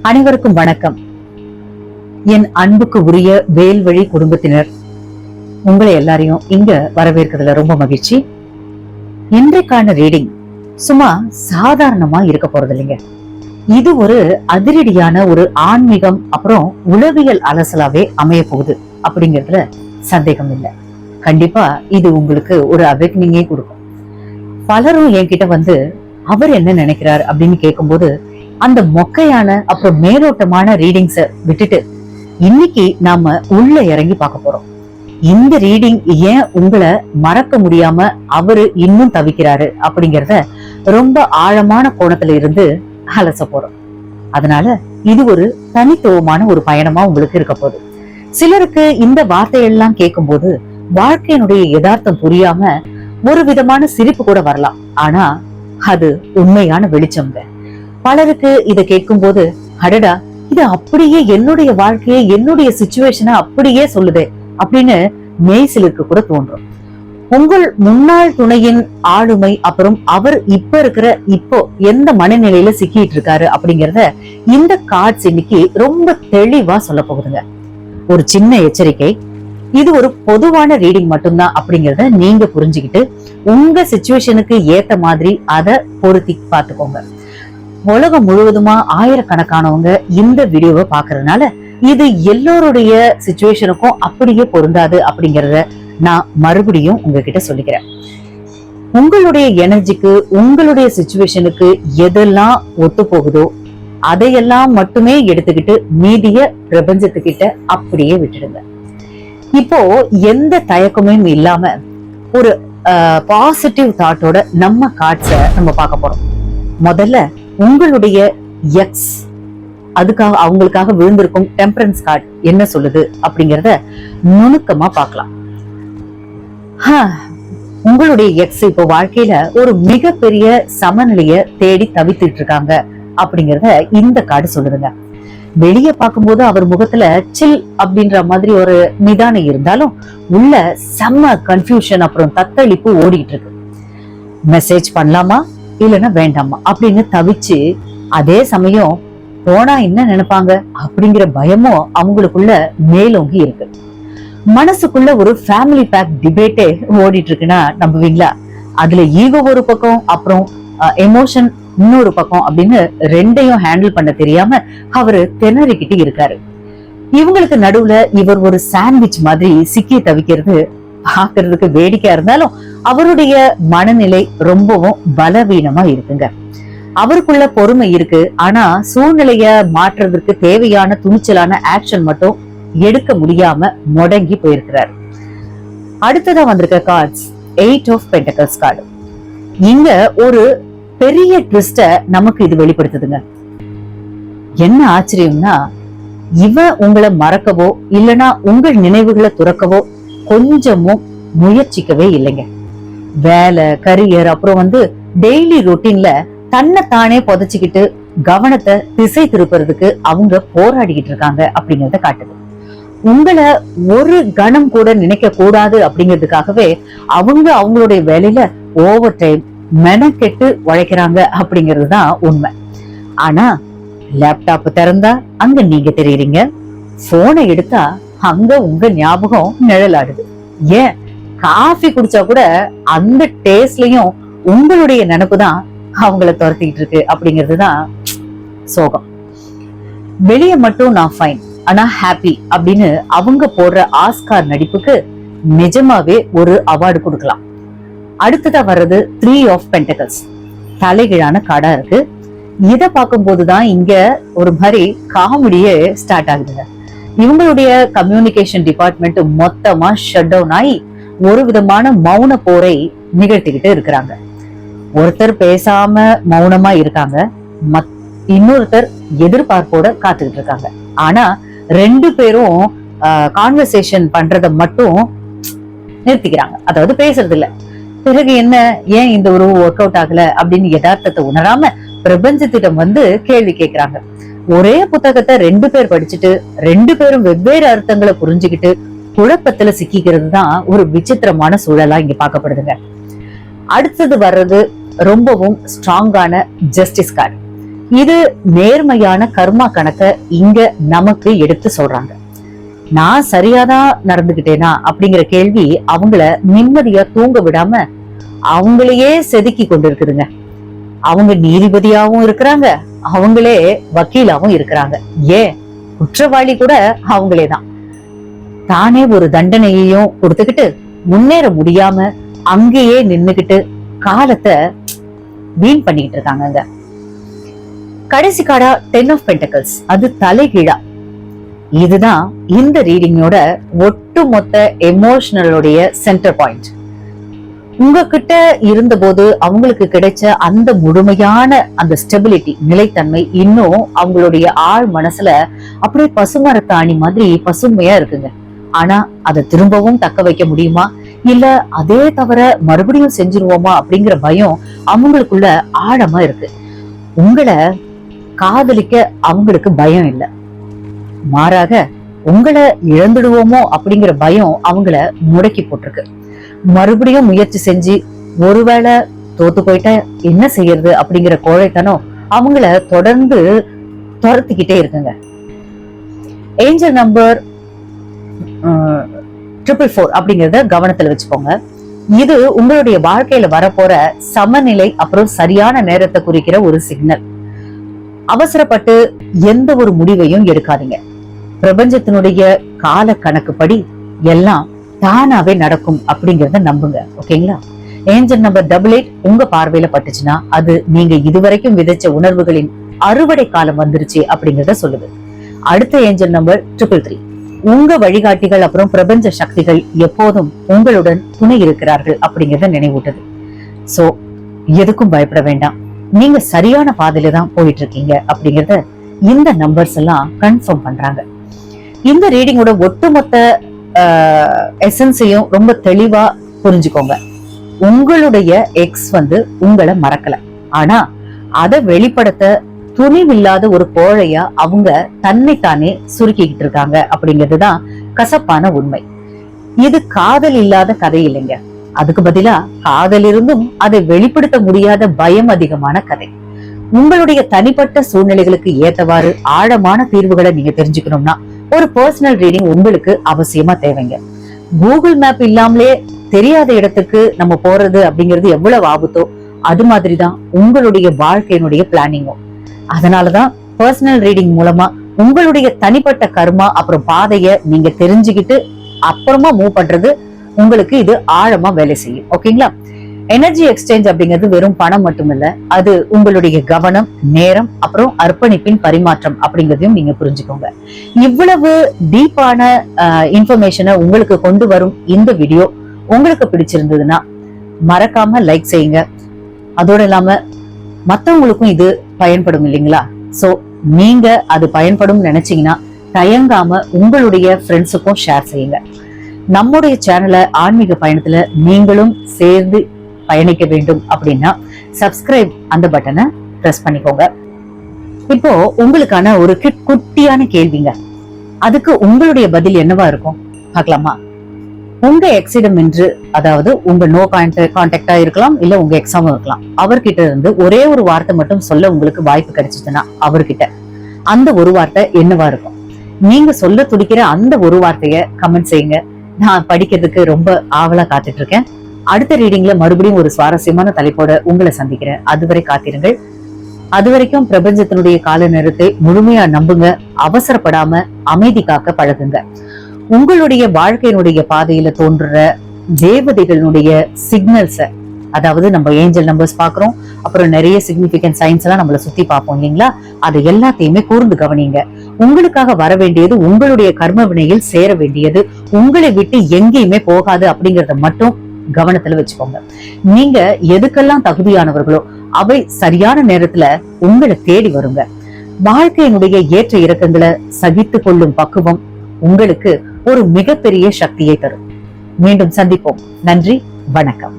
அனைவருக்கும் வணக்கம். என் அன்புக்கு உரிய வேல்வழி குடும்பத்தினர், உங்களை எல்லாரையும் இங்க வரவேற்கிறதுல ரொம்ப மகிழ்ச்சி. இன்றைக்கான ரீடிங் சும்மா சாதாரணமா இருக்க போறது இல்லைங்க. இது ஒரு அதிரடியான ஒரு ஆன்மீகம் அப்புறம் உளவியல் அலசலாவே அமைய போகுது அப்படிங்கிறதுல சந்தேகம் இல்லை. கண்டிப்பா இது உங்களுக்கு ஒரு அவேக்னிங்கே கொடுக்கும். பலரும் என்கிட்ட வந்து அவர் என்ன நினைக்கிறார் அப்படின்னு கேட்கும்போது அந்த மொக்கையான அப்புறம் மேலோட்டமான ரீடிங்ஸ விட்டுட்டு இன்னைக்கு நாம உள்ள இறங்கி பார்க்க போறோம். இந்த ரீடிங் ஏன் உங்களை மறக்க முடியாம அவரு இன்னும் தவிக்கிறாரு அப்படிங்கறத ரொம்ப ஆழமான கோணத்துல இருந்து அலச போறோம். அதனால இது ஒரு தனித்துவமான ஒரு பயணமா உங்களுக்கு இருக்க போகுது. சிலருக்கு இந்த வார்த்தையெல்லாம் கேட்கும் போது வாழ்க்கையினுடைய யதார்த்தம் புரியாம ஒரு விதமான சிரிப்பு கூட வரலாம். ஆனா அது உண்மையான வெளிச்சம்ங்க. பலருக்கு இதை கேட்கும் போது அடடா, இது அப்படியே என்னுடைய வாழ்க்கையை என்னுடைய சிச்சுவேஷனை அப்படியே சொல்லுதே அப்படின்னு மெய்சிலுக்கு கூட தோன்றும். உங்கள் முன்னாள் துணையின் ஆளுமை அப்புறம் அவர் இப்போ எந்த மனநிலையில சிக்கிட்டு இருக்காரு அப்படிங்கறத இந்த கார்ட்ஸ் இன்னைக்கு ரொம்ப தெளிவா சொல்ல போகுதுங்க. ஒரு சின்ன எச்சரிக்கை, இது ஒரு பொதுவான ரீடிங் மட்டும்தான் அப்படிங்கறத நீங்க புரிஞ்சுக்கிட்டு உங்க சிச்சுவேஷனுக்கு ஏத்த மாதிரி அதை பொருத்தி பாத்துக்கோங்க. உலகம் முழுவதுமா ஆயிரக்கணக்கானவங்க இந்த வீடியோவை பாக்குறதுனால இது எல்லோருடைய சிச்சுவேஷனுக்கும் அப்படியே பொருந்தாது அப்படிங்கறத நான் மறுபடியும் உங்ககிட்ட சொல்லிக்கிறேன். உங்களுடைய எனர்ஜிக்கு உங்களுடைய சிச்சுவேஷனுக்கு எதெல்லாம் ஒத்து போகுதோ அதையெல்லாம் மட்டுமே எடுத்துக்கிட்டு மீதிய பிரபஞ்சத்துக்கிட்ட அப்படியே விட்டுடுங்க. இப்போ எந்த தயக்கமும் இல்லாம ஒரு பாசிட்டிவ் தாட்டோட நம்ம கார்ட்ஸ நம்ம பார்க்க போறோம். முதல்ல உங்களுடைய எக்ஸ் அதுக்காக அவங்களுக்காக விழுந்திருக்கும் டெம்பரன்ஸ் கார்டு என்ன சொல்லுது அப்படிங்கறத நுணுக்கமா பார்க்கலாம். உங்களுடைய எக்ஸ் இப்போ வாழ்க்கையில ஒரு மிகப்பெரிய சமநிலைய தேடி தவித்துட்டு இருக்காங்க அப்படிங்கறத இந்த கார்டு சொல்லுதுங்க. வெளியே பார்க்கும்போது அவர் முகத்துல சில் அப்படின்ற மாதிரி ஒரு நிதானம் இருந்தாலும் உள்ள செம்ம கன்ஃபியூஷன் அப்புறம் தத்தளிப்பு ஓடிட்டு இருக்கு. மெசேஜ் பண்ணலாமா இல்லைன்னா வேண்டாமா அப்படின்னு தவிச்சு, அதே சமயம் போனா என்ன நினைப்பாங்க அப்படிங்கிற பயமும் அவங்களுக்குள்ள மேலோங்கி இருக்கு. மனசுக்குள்ள ஒரு ஃபேமிலி பேக் டிபேட்டே ஓடிட்டு இருக்குன்னா நம்புவீங்களா? அதுல ஈகோ ஒரு பக்கம் அப்புறம் எமோஷன் இன்னொரு பக்கம் அப்படின்னு ரெண்டையும் ஹேண்டில் பண்ண தெரியாம அவரு திணறிக்கிட்டு இருக்காரு. இவங்களுக்கு நடுவுல இவர் ஒரு சாண்ட்விச் மாதிரி சிக்கி தவிக்கிறது பாக்குறதுக்கு வேடிக்கையா இருந்தாலும் அவருடைய மனநிலை ரொம்பவும் பலவீனமா இருக்குங்க. அவருக்குள்ள பொறுமை இருக்கு, ஆனா சூழ்நிலைய மாற்றுறதுக்கு தேவையான துணிச்சலான ஆக்ஷன் மட்டும் எடுக்க முடியாம முடங்கி போயிருக்கிறாரு. அடுத்ததா வந்திருக்க கார்ட்ஸ் 8 ஆஃப் பென்டக்கிள்ஸ் கார்டு. இங்க ஒரு பெரிய ட்விஸ்ட நமக்கு இது வெளிப்படுத்துதுங்க. என்ன ஆச்சரியம்னா, இவன் உங்களை மறக்கவோ இல்லனா உங்கள் நினைவுகளை துறக்கவோ கொஞ்சமும் முயற்சிக்கவே இல்லைங்க. வேலை, கரியர் அப்புறம் டெய்லி ரொட்டீன்ல தன்னைத்தானே புதைச்சுக்கிட்டு கவனத்தை திசை திருப்புறதுக்கு அவங்க போராடிக்கிட்டு இருக்காங்க அப்படிங்கறத காட்டுது. உங்களை ஒரு கணம் கூட நினைக்க கூடாது அப்படிங்கிறதுக்காகவே அவங்க அவங்களுடைய வேலையில ஓவர் டைம் மெனக்கெட்டு உழைக்கிறாங்க அப்படிங்கிறது தான் உண்மை. ஆனா லேப்டாப் திறந்தா அங்க நீங்க தெரியுறீங்க, போனை எடுத்தா அங்க உங்க ஞாபகம் நிழலாடுது. ஏன் காஃபி குடிச்சா கூட அந்த டேஸ்ட்லயும் உங்களுடைய நினைப்பு தான் அவங்கள துரத்திக்கிட்டு இருக்கு அப்படிங்கிறதுதான் சோகம். வெளியே மட்டும் நான் ஃபைன் ஆனா ஹாப்பி அப்படின்னு அவங்க போடுற ஆஸ்கார் நடிப்புக்கு நிஜமாவே ஒரு அவார்டு கொடுக்கலாம். அடுத்ததா வர்றது 3 ஆஃப் பென்டக்கிள்ஸ். தலைகீழான கார்டா இருக்கு. இத பார்க்கும் போதுதான் இங்க ஒரு மாதிரி காமெடியே ஸ்டார்ட் ஆகுதுங்க. இவங்களுடைய கம்யூனிகேஷன் டிபார்ட்மெண்ட் மொத்தமா ஷட் டவுன் ஆகி ஒரு விதமான மௌன போரை நிகழ்த்திக்கிட்டு இருக்கிறாங்க. ஒருத்தர் பேசாம மௌனமா இருக்காங்க, இன்னொருத்தர் எதிர்பார்ப்போட காத்துக்கிட்டு இருக்காங்க. ஆனா 2 பேரும் கான்வர்சேஷன் பண்றத மட்டும் நிறுத்திக்கிறாங்க, அதாவது பேசுறது இல்ல. பிறகு என்ன, ஏன் இந்த ஒரு ஒர்க் அவுட் ஆகல அப்படின்னு யதார்த்தத்தை உணராம பிரபஞ்சத்திடம் கேள்வி கேட்கிறாங்க. ஒரே புத்தகத்தை 2 பேர் படிச்சுட்டு 2 பேரும் வெவ்வேறு அர்த்தங்களை புரிஞ்சுக்கிட்டு குழப்பத்துல சிக்கிக்கிறது தான் ஒரு விசித்திரமான சூழலா இங்க பார்க்கப்படுதுங்க. அடுத்தது வர்றது ரொம்பவும் ஸ்ட்ராங்கான ஜஸ்டிஸ் கார்டு. இது நேர்மையான கர்மா கணக்க இங்க நமக்கு எடுத்து சொல்றாங்க. நான் சரியாதான் நடந்துகிட்டேனா அப்படிங்கிற கேள்வி அவங்கள நிம்மதியா தூங்க விடாம அவங்களையே செதுக்கி கொண்டு இருக்குதுங்க. அவங்க நீதிபதியாவும் இருக்கிறாங்க, அவங்களே வக்கீலாவும் இருக்கிறாங்க. ஏன் குற்றவாளி கூட அவங்களேதான். தானே ஒரு தண்டனையையும் கொடுத்துக்கிட்டு முன்னேற முடியாம அங்கேயே நின்னுகிட்டு காலத்தை வீண் பண்ணிக்கிட்டு இருக்காங்க. கடைசி கார்டா 10 of Pentacles, அது தலைகீழா. இதுதான் இந்த ரீடிங்கோட ஒட்டுமொத்த எமோஷனலுடைய சென்டர் பாயிண்ட். உங்ககிட்ட இருந்த போது அவங்களுக்கு கிடைச்ச அந்த முழுமையான அந்த ஸ்டெபிலிட்டி, நிலைத்தன்மை இன்னும் அவங்களுடைய ஆழ் மனசுல அப்படியே பசுமரத்தாணி மாதிரி பசுமையா இருக்குங்க. ஆனா அதை திரும்பவும் தக்க வைக்க முடியுமா, இல்ல அதே தவிர மறுபடியும் செஞ்சிருவோமா அப்படிங்கிற பயம் அவங்களுக்குள்ள ஆழமா இருக்கு. உங்களை காதலிக்க அவங்களுக்கு பயம் இல்லை, மாறாக உங்களை இழந்துடுவோமோ அப்படிங்கிற பயம் அவங்கள முடக்கி போட்டிருக்கு. மறுபடியும் முயற்சி செஞ்சு ஒருவேளை தோத்து போயிட்டா என்ன செய்யறது அப்படிங்கிற கோழைத்தனம் அவங்கள தொடர்ந்து துரத்திக்கிட்டே இருக்குங்க. ஏஞ்சல் நம்பர் 444 அப்படிங்கறத கவனத்துல வச்சுக்கோங்க. இது உங்களுடைய வாழ்க்கையில வரப்போற சமநிலை அப்புறம் சரியான நேரத்தை குறிக்கிற ஒரு சிக்னல். அவசரப்பட்டு எந்த ஒரு முடிவையும் எடுக்காதீங்க. பிரபஞ்சத்தினுடைய கால கணக்குப்படி எல்லாம் தானாவே நடக்கும் அப்படிங்கறத நம்புங்க. ஓகேங்களா? ஏஞ்சல் நம்பர் 88 உங்க பார்வையில பட்டுச்சுன்னா அது நீங்க இதுவரைக்கும் விதைச்ச உணர்வுகளின் அறுவடை காலம் வந்துருச்சு அப்படிங்கறத சொல்லுது. அடுத்த ஏஞ்சல் நம்பர் 333 உங்க வழிகாட்டிகள் அப்புறம் பிரபஞ்ச சக்திகள் எப்போதும் உங்களுடன் துணை இருக்கிறார்கள் அப்படிங்கறத நினைவூட்டுது. சோ எதுக்கும் பயப்பட வேண்டாம், நீங்க சரியான பாதையில தான் போயிட்டு இருக்கீங்க அப்படிங்கறத இந்த நம்பர்ஸ் எல்லாம் கன்ஃபார்ம் பண்றாங்க. இந்த ரீடிங்கோட ஒட்டுமொத்த எசன்ஸையும் ரொம்ப தெளிவா புரிஞ்சுக்கோங்க. உங்களுடைய எக்ஸ் உங்களை மறக்கல, ஆனா அதை வெளிப்படுத்த துணிவில்லாத ஒரு கோழையா அவங்க தன்னைத்தானே சுருக்கிக்கிட்டு இருக்காங்க அப்படிங்கிறதுதான் கசப்பான உண்மை. இது காதல் இல்லாத கதை இல்லைங்க, அதுக்கு பதிலா காதல் இருந்தும் அதை வெளிப்படுத்த முடியாத பயம் அதிகமான கதை. உங்களுடைய தனிப்பட்ட சூழ்நிலைகளுக்கு ஏத்தவாறு ஆழமான தீர்வுகளை நீங்க தெரிஞ்சுக்கணும்னா ஒரு பர்சனல் ரீடிங் உங்களுக்கு அவசியமா தேவைங்க. கூகுள் மேப் இல்லாமலே தெரியாத இடத்துக்கு நம்ம போறது அப்படிங்கிறது எவ்வளவு ஆபத்தோ அது மாதிரிதான் உங்களுடைய வாழ்க்கையினுடைய பிளானிங்கும். அதனாலதான் பர்சனல் ரீடிங் மூலமா உங்களுடைய தனிப்பட்ட கர்மா அப்புறம் பாதைய நீங்க தெரிஞ்சுக்கிட்டு அப்புறமா மூவ் பண்றது உங்களுக்கு இது ஆழமா வேலை செய்யும். ஓகேங்களா? எனர்ஜி எக்ஸ்சேஞ்ச் அப்படிங்கிறது வெறும் பணம் மட்டும் இல்ல, அது உங்களுடைய கவனம், நேரம் அப்புறம் அர்ப்பணிப்பின் பரிமாற்றம் அப்படிங்கறதையும் நீங்க புரிஞ்சுக்கோங்க. இவ்வளவு டீப்பான இன்ஃபர்மேஷனை உங்களுக்கு கொண்டு வரும் இந்த வீடியோ உங்களுக்கு பிடிச்சிருந்ததுன்னா மறக்காம லைக் செய்யுங்க. அதோட இல்லாம மத்தவங்களுக்கும் இது பயன்படும் இல்லைங்களா? சோ நீங்க அது பயன்படும் நினைச்சீங்கன்னா தயங்காம உங்களுடைய ஃப்ரெண்ட்ஸுக்கும் ஷேர் செய்யுங்க. நம்முடைய சேனலை ஆன்மீக பயணத்துல நீங்களும் சேர்ந்து பயணிக்க வேண்டும் அப்படின்னா சப்ஸ்கிரைப் அந்த பட்டனை பிரஸ் பண்ணிக்கோங்க. இப்போ உங்களுக்கான ஒரு குட்டியான கேள்விங்க, அதுக்கு உங்களுடைய பதில் என்னவா இருக்கும் பார்க்கலாமா? உங்க எக்ஸிடம் என்று, அதாவது உங்க நோ கான்டாக்டா இருக்கலாம், இல்ல உங்க எக்ஸாமும் இருக்கலாம், அவர்கிட்ட இருந்து ஒரே ஒரு வார்த்தை மட்டும் சொல்ல உங்களுக்கு வாய்ப்பு கிடைச்சிச்சுன்னா அவர்கிட்ட அந்த ஒரு வார்த்தை என்னவா இருக்கும்? நீங்க சொல்ல துடிக்கிற அந்த ஒரு வார்த்தைய கமெண்ட் செய்யுங்க. நான் படிக்கிறதுக்கு ரொம்ப ஆவலா காத்துட்டு இருக்கேன். அடுத்த ரீடிங்ல மறுபடியும் ஒரு சுவாரஸ்யமான தலைப்போட உங்களை சந்திக்கிறேன். அதுவரை காத்திருங்கள். அது வரைக்கும் பிரபஞ்சத்தினுடைய கால நேரத்தை முழுமையா நம்புங்க. அவசரப்படாம அமைதி காக்க பழகுங்க. உங்களுடைய வாழ்க்கையினுடைய பாதையில தோன்ற தேவதைகளுடைய சிக்னல்ஸ, அதாவது நம்ம ஏஞ்சல் நம்பர்ஸ் பாக்குறோம், அப்புறம் நிறைய சிக்னிபிகன்ட் சைன்ஸ் எல்லாம் நம்மள சுத்தி பார்ப்போம் இல்லைங்களா? அது எல்லாத்தையுமே கூர்ந்து கவனிங்க. உங்களுக்காக வர வேண்டியது, உங்களுடைய கர்ம வினையில் சேர வேண்டியது உங்களை விட்டு எங்கேயுமே போகாது அப்படிங்கறத மட்டும் கவனத்துல வச்சுக்கோங்க. நீங்க எதுக்கெல்லாம் தகுதியானவர்களோ அவை சரியான நேரத்துல உங்களை தேடி வருங்க. வாழ்க்கையினுடைய ஏற்ற இறக்கங்களை சகித்து கொள்ளும் பக்குவம் உங்களுக்கு ஒரு மிகப்பெரிய சக்தியை தரும். மீண்டும் சந்திப்போம். நன்றி, வணக்கம்.